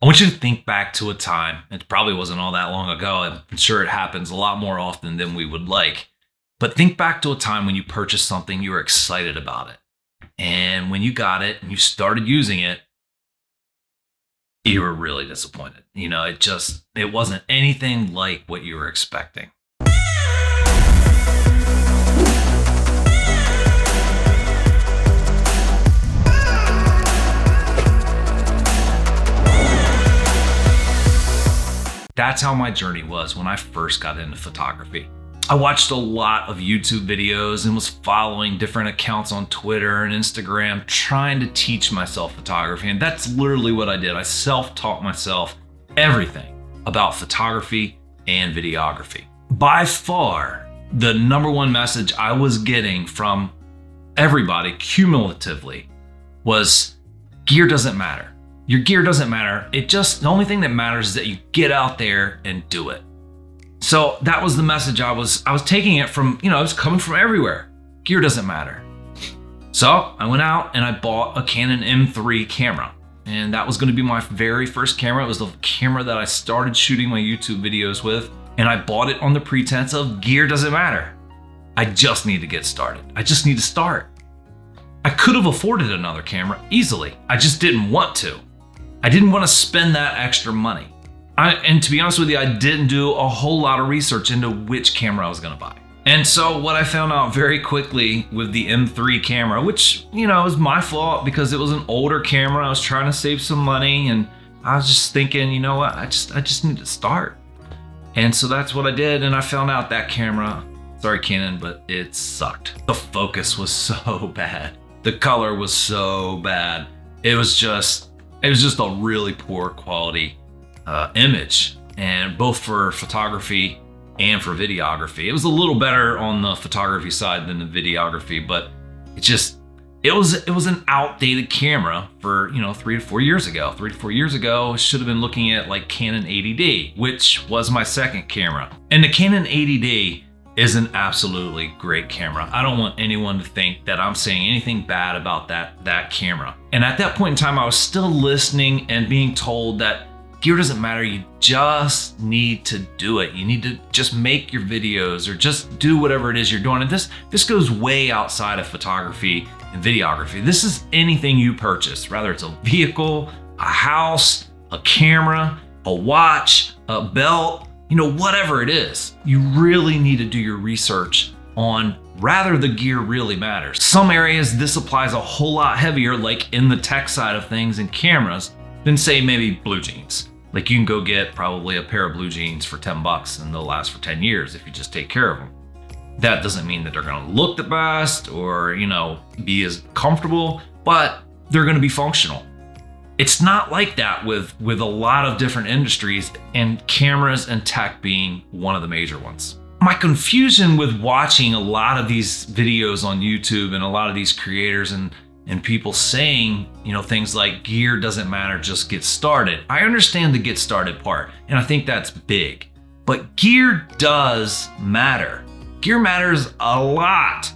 I want you to think back to a time, it probably wasn't all that long ago, I'm sure it happens a lot more often than we would like, but think back to a time when you purchased something, you were excited about it. And when you got it and you started using it, you were really disappointed. You know, it wasn't anything like what you were expecting. That's how my journey was when I first got into photography. I watched a lot of YouTube videos and was following different accounts on Twitter and Instagram, trying to teach myself photography. And that's literally what I did. I self-taught myself everything about photography and videography. By far, the number one message I was getting from everybody cumulatively was gear doesn't matter. Your gear doesn't matter. The only thing that matters is that you get out there and do it. So that was the message I was taking it from, it was coming from everywhere. Gear doesn't matter. So I went out and I bought a Canon M3 camera. And that was going to be my very first camera. It was the camera that I started shooting my YouTube videos with. And I bought it on the pretense of gear doesn't matter. I just need to get started. I just need to start. I could have afforded another camera easily. I just didn't want to. I didn't want to spend that extra money. And to be honest with you, I didn't do a whole lot of research into which camera I was going to buy. And so what I found out very quickly with the M3 camera, which, was my fault because it was an older camera. I was trying to save some money and I was just thinking, you know what, I just need to start. And so that's what I did. And I found out that camera, sorry Canon, but it sucked. The focus was so bad. The color was so bad. It was just a really poor quality image, and both for photography and for videography. It was a little better on the photography side than the videography, but it was an outdated camera for 3 to 4 years ago. 3 to 4 years ago, I should have been looking at like Canon 80D, which was my second camera. And the Canon 80D is an absolutely great camera. I don't want anyone to think that I'm saying anything bad about that camera. And at that point in time, I was still listening and being told that gear doesn't matter, you just need to do it. You need to just make your videos or just do whatever it is you're doing. And this goes way outside of photography and videography. This is anything you purchase, whether it's a vehicle, a house, a camera, a watch, a belt, whatever it is. You really need to do your research on rather the gear really matters. Some areas this applies a whole lot heavier, like in the tech side of things and cameras, than say maybe blue jeans. Like you can go get probably a pair of blue jeans for $10 and they'll last for 10 years if you just take care of them. That doesn't mean that they're gonna look the best or, be as comfortable, but they're gonna be functional. It's not like that with a lot of different industries, and cameras and tech being one of the major ones. My confusion with watching a lot of these videos on YouTube and a lot of these creators and people saying, things like gear doesn't matter, just get started. I understand the get started part, and I think that's big, but gear does matter. Gear matters a lot.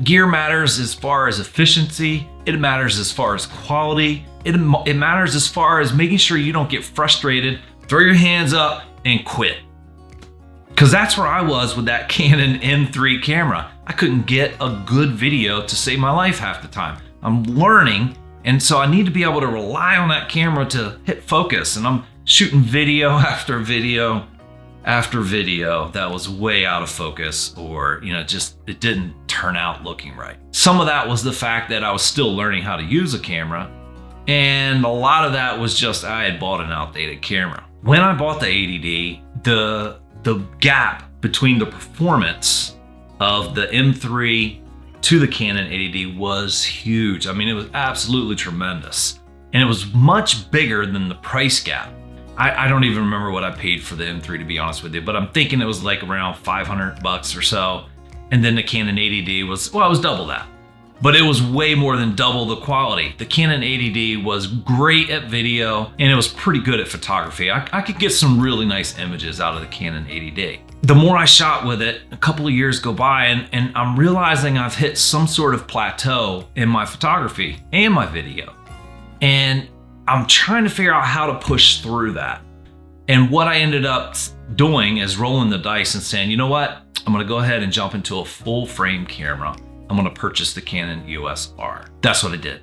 Gear matters as far as efficiency. It matters as far as quality. It matters as far as making sure you don't get frustrated, throw your hands up, and quit. Because that's where I was with that Canon M3 camera. I couldn't get a good video to save my life half the time. I'm learning, and so I need to be able to rely on that camera to hit focus. And I'm shooting video after video after video that was way out of focus, or it didn't turn out looking right. Some of that was the fact that I was still learning how to use a camera, and a lot of that was just I had bought an outdated camera. When I bought the 80D, the gap between the performance of the M3 to the Canon 80D was huge. I mean, it was absolutely tremendous, and it was much bigger than the price gap. I don't even remember what I paid for the M3, to be honest with you, but I'm thinking it was like around $500 or so. And then the Canon 80D was double that, but it was way more than double the quality. The Canon 80D was great at video, and it was pretty good at photography. I could get some really nice images out of the Canon 80D. The more I shot with it, a couple of years go by, and I'm realizing I've hit some sort of plateau in my photography and my video. And I'm trying to figure out how to push through that. And what I ended up doing is rolling the dice and saying, you know what? I'm gonna go ahead and jump into a full frame camera. I'm gonna purchase the Canon EOS R. That's what I did.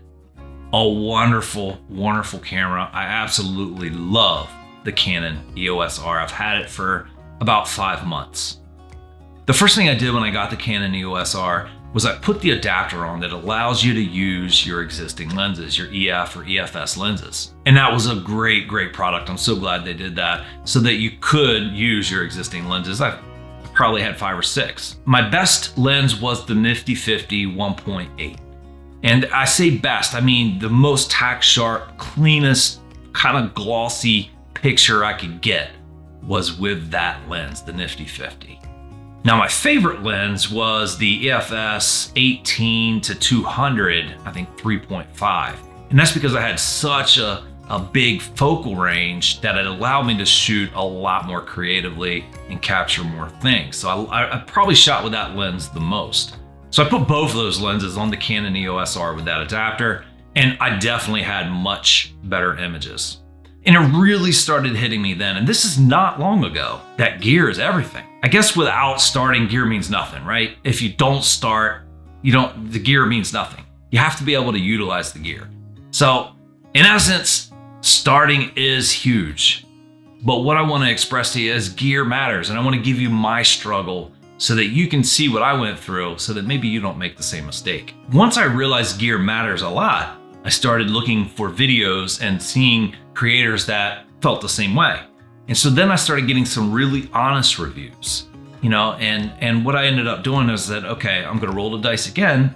A wonderful, wonderful camera. I absolutely love the Canon EOS R. I've had it for about 5 months. The first thing I did when I got the Canon EOS R was I put the adapter on that allows you to use your existing lenses, your EF or EFS lenses. And that was a great, great product. I'm so glad they did that so that you could use your existing lenses. I've probably had 5 or 6. My best lens was the Nifty 50 1.8. And I say best, I mean the most tack sharp, cleanest, kind of glossy picture I could get was with that lens, the Nifty 50. Now my favorite lens was the EFS 18 to 200, I think 3.5. And that's because I had such a big focal range that it allowed me to shoot a lot more creatively and capture more things. So I probably shot with that lens the most. So I put both of those lenses on the Canon EOS R with that adapter, and I definitely had much better images. And it really started hitting me then, and this is not long ago, that gear is everything. I guess without starting, gear means nothing, right? If you don't start, the gear means nothing. You have to be able to utilize the gear. So in essence, starting is huge. But what I want to express to you is gear matters, and I want to give you my struggle so that you can see what I went through so that maybe you don't make the same mistake. Once I realized gear matters a lot, I started looking for videos and seeing creators that felt the same way. And so then I started getting some really honest reviews, and what I ended up doing is that, okay, I'm gonna roll the dice again,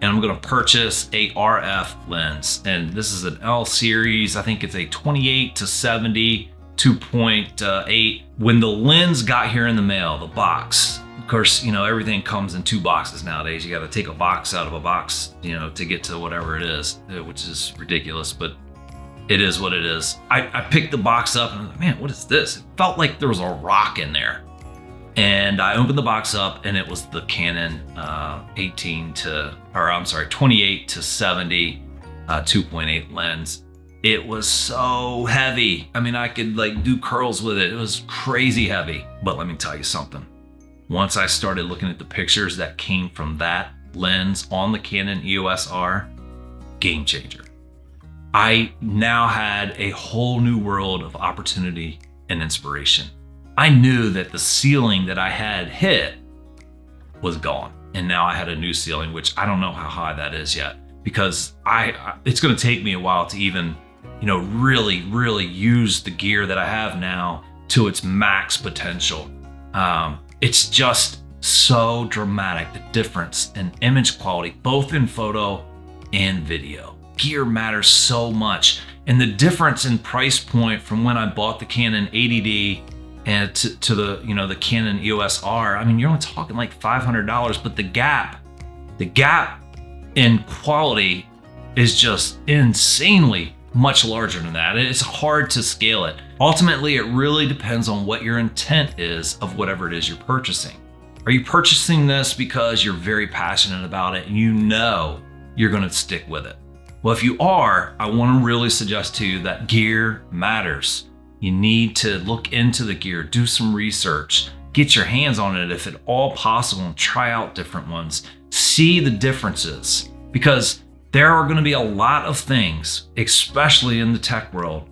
and I'm gonna purchase a RF lens. And this is an L series, I think it's a 28 to 70, 2.8. When the lens got here in the mail, the box, of course, everything comes in 2 boxes nowadays. You got to take a box out of a box, to get to whatever it is, which is ridiculous, but it is what it is. I picked the box up and I was like, man, what is this? It felt like there was a rock in there. And I opened the box up and it was the Canon 28 to 70 2.8 lens. It was so heavy. I mean, I could do curls with it. It was crazy heavy. But let me tell you something. Once I started looking at the pictures that came from that lens on the Canon EOS R, game changer. I now had a whole new world of opportunity and inspiration. I knew that the ceiling that I had hit was gone. And now I had a new ceiling, which I don't know how high that is yet, because it's going to take me a while to even, really, really use the gear that I have now to its max potential. It's just so dramatic, the difference in image quality, both in photo and video. Gear matters so much. And the difference in price point from when I bought the Canon 80D and to the Canon EOS R, I mean, you're only talking like $500, but the gap in quality is just insanely much larger than that. It's hard to scale it. Ultimately, it really depends on what your intent is of whatever it is you're purchasing. Are you purchasing this because you're very passionate about it and you're going to stick with it? Well, if you are, I want to really suggest to you that gear matters. You need to look into the gear, do some research, get your hands on it if at all possible, and try out different ones. See the differences, because there are going to be a lot of things, especially in the tech world,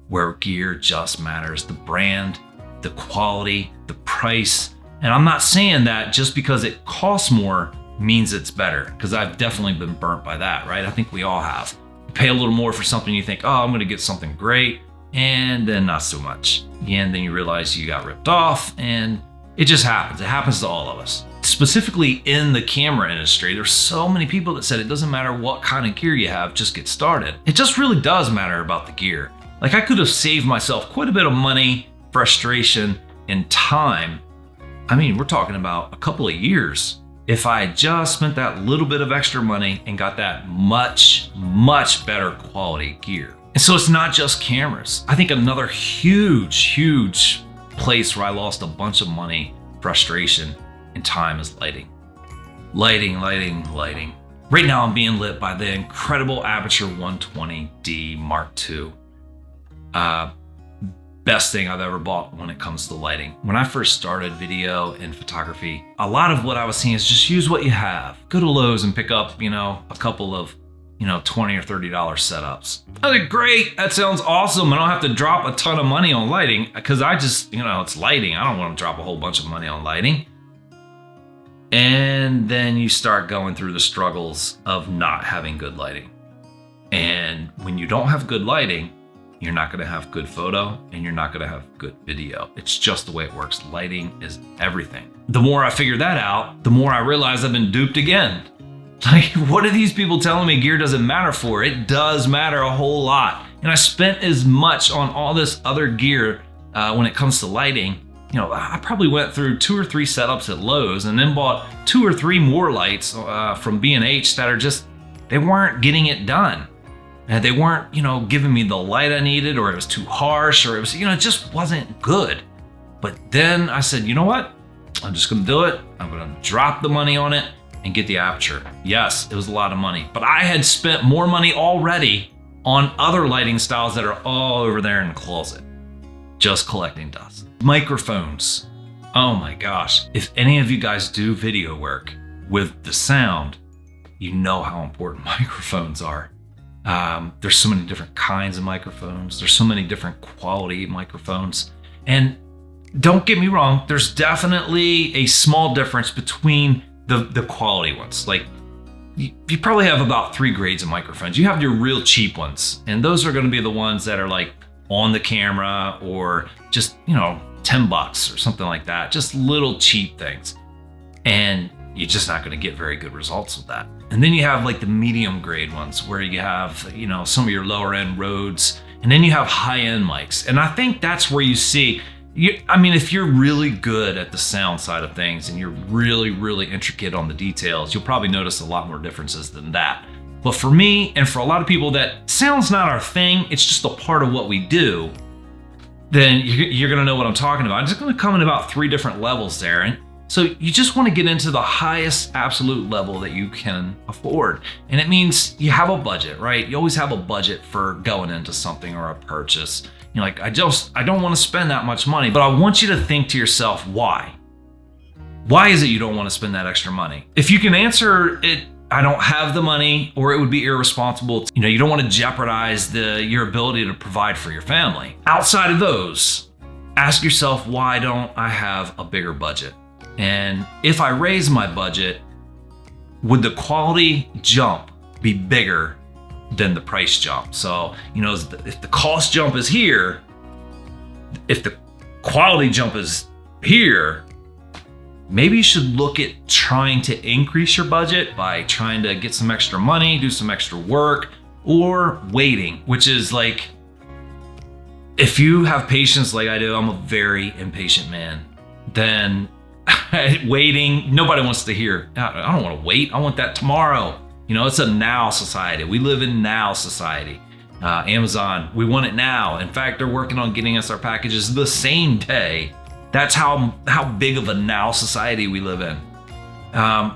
where gear just matters. The brand, the quality, the price. And I'm not saying that just because it costs more means it's better, because I've definitely been burnt by that, right? I think we all have. You pay a little more for something, you think, oh, I'm going to get something great, and then not so much. And then you realize you got ripped off, and it just happens. It happens to all of us. Specifically in the camera industry, there's so many people that said it doesn't matter what kind of gear you have, just get started. It just really does matter about the gear. I could have saved myself quite a bit of money, frustration, and time. I mean, we're talking about a couple of years if I had just spent that little bit of extra money and got that much, much better quality gear. And so it's not just cameras. I think another huge place where I lost a bunch of money, frustration, and time is lighting. Lighting. Right now I'm being lit by the incredible Aperture 120D Mark II. Best thing I've ever bought when it comes to lighting. When I first started video and photography, a lot of what I was seeing is just use what you have. Go to Lowe's and pick up, a couple of, $20 or $30 setups. I was like, great, that sounds awesome. I don't have to drop a ton of money on lighting because I just, it's lighting. I don't want to drop a whole bunch of money on lighting. And then you start going through the struggles of not having good lighting. And when you don't have good lighting, you're not going to have good photo and you're not going to have good video. It's just the way it works. Lighting is everything. The more I figure that out, the more I realize I've been duped again. Like, what are these people telling me gear doesn't matter for? It does matter a whole lot. And I spent as much on all this other gear when it comes to lighting. I probably went through 2 or 3 setups at Lowe's and then bought 2 or 3 more lights from B&H that are just, they weren't getting it done. And they weren't, giving me the light I needed, or it was too harsh, or it was, it just wasn't good. But then I said, you know what? I'm just gonna do it. I'm gonna drop the money on it and get the Aperture. Yes, it was a lot of money, but I had spent more money already on other lighting styles that are all over there in the closet, just collecting dust. Microphones. Oh my gosh. If any of you guys do video work with the sound, you know how important microphones are. There's so many different kinds of microphones. There's so many different quality microphones. And don't get me wrong, there's definitely a small difference between the quality ones. Like, you probably have about 3 grades of microphones. You have your real cheap ones, and those are gonna be the ones that are like on the camera or just, $10 or something like that. Just little cheap things. And you're just not gonna get very good results with that. And then you have like the medium grade ones where you have, some of your lower end Rhodes, and then you have high end mics. And I think that's where you see, if you're really good at the sound side of things and you're really, really intricate on the details, you'll probably notice a lot more differences than that. But for me, and for a lot of people that sound's not our thing, it's just a part of what we do, then you're gonna know what I'm talking about. I'm just gonna come in about 3 different levels there. And so you just wanna get into the highest absolute level that you can afford. And it means you have a budget, right? You always have a budget for going into something or a purchase. You're like, I don't wanna spend that much money, but I want you to think to yourself, why? Why is it you don't wanna spend that extra money? If you can answer it, I don't have the money, or it would be irresponsible. You don't wanna jeopardize your ability to provide for your family. Outside of those, ask yourself, why don't I have a bigger budget? And if I raise my budget, would the quality jump be bigger than the price jump? So, if the cost jump is here, if the quality jump is here, maybe you should look at trying to increase your budget by trying to get some extra money, do some extra work, or waiting, which is like, if you have patience like I do, I'm a very impatient man, then waiting, nobody wants to hear, I don't want to wait, I want that tomorrow. It's a now society. We live in now society. Amazon, we want it now. In fact, they're working on getting us our packages the same day. That's how big of a now society we live in.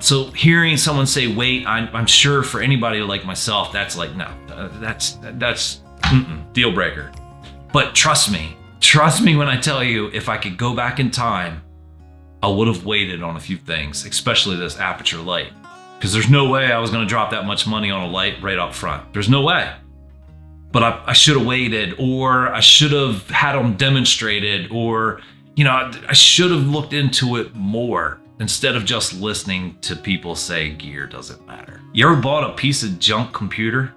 So hearing someone say wait, I'm sure for anybody like myself, that's like, no, that's deal breaker. But trust me when I tell you, if I could go back in time, I would have waited on a few things, especially this Aperture light, because there's no way I was going to drop that much money on a light right up front. There's no way. But I should have waited, or I should have had them demonstrated, or I should have looked into it more instead of just listening to people say gear doesn't matter. You ever bought a piece of junk computer?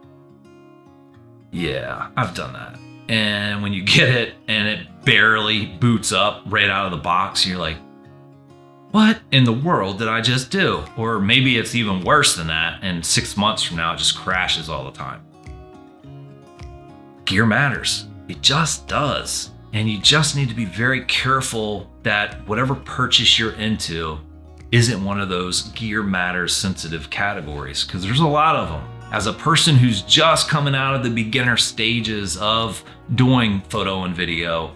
Yeah, I've done that. And when you get it and it barely boots up right out of the box, you're like, what in the world did I just do? Or maybe it's even worse than that, and 6 months from now it just crashes all the time. Gear matters. It just does. And you just need to be very careful that whatever purchase you're into isn't one of those gear matters sensitive categories, because there's a lot of them. As a person who's just coming out of the beginner stages of doing photo and video,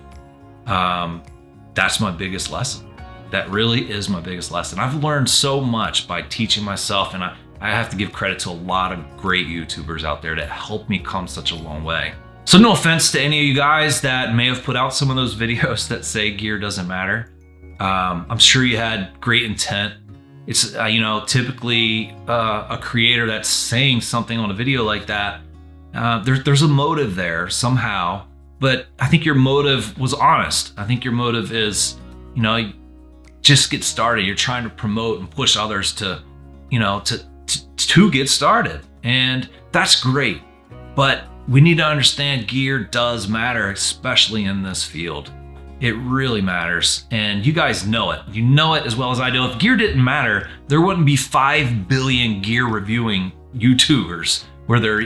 that's my biggest lesson. That really is my biggest lesson. I've learned so much by teaching myself, and I I have to give credit to a lot of great YouTubers out there that helped me come such a long way. So no offense to any of you guys that may have put out some of those videos that say gear doesn't matter. I'm sure you had great intent. It's, typically a creator that's saying something on a video like that, there's a motive there somehow, but I think your motive was honest. I think your motive is, just get started. You're trying to promote and push others to get started. And that's great. But we need to understand gear does matter, especially in this field. It really matters. And you guys know it. You know it as well as I do. If gear didn't matter, there wouldn't be 5 billion gear reviewing YouTubers where they're,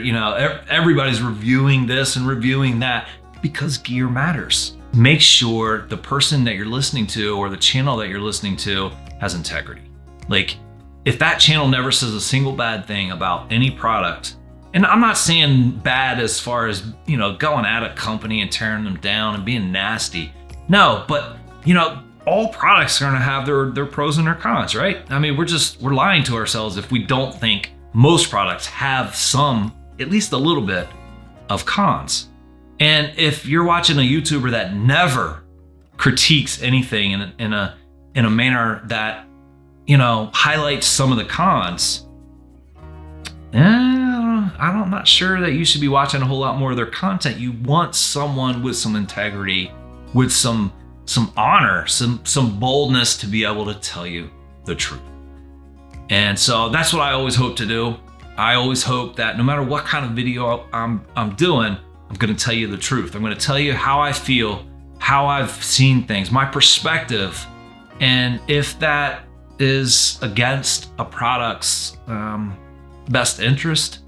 everybody's reviewing this and reviewing that, because gear matters. Make sure the person that you're listening to or the channel that you're listening to has integrity. Like, if that channel never says a single bad thing about any product, and I'm not saying bad as far as, going at a company and tearing them down and being nasty. No, but, all products are going to have their pros and their cons, right? I mean, we're lying to ourselves if we don't think most products have some, at least a little bit, of cons. And if you're watching a YouTuber that never critiques anything in a manner that, highlights some of the cons, I'm not sure that you should be watching a whole lot more of their content. You want someone with some integrity, with some honor, some boldness to be able to tell you the truth. And so that's what I always hope to do. I always hope that no matter what kind of video I'm doing, I'm going to tell you the truth. I'm going to tell you how I feel, how I've seen things, my perspective. And if that is against a product's best interest,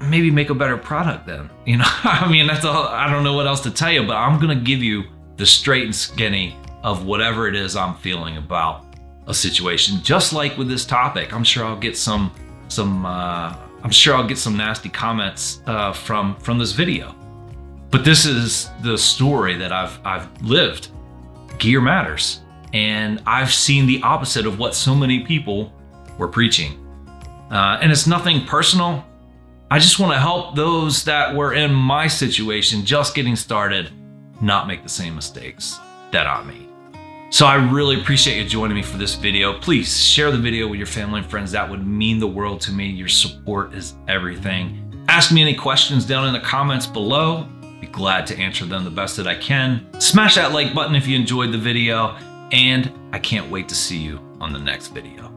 maybe make a better product then. I mean, that's all. I don't know what else to tell you, but I'm going to give you the straight and skinny of whatever it is I'm feeling about a situation. Just like with this topic, I'm sure I'll get some nasty comments from this video. But this is the story that I've lived. Gear matters. And I've seen the opposite of what so many people were preaching. And it's nothing personal. I just want to help those that were in my situation, just getting started, not make the same mistakes that I made. So I really appreciate you joining me for this video. Please share the video with your family and friends. That would mean the world to me. Your support is everything. Ask me any questions down in the comments below. Be glad to answer them the best that I can. Smash that like button if you enjoyed the video, and I can't wait to see you on the next video.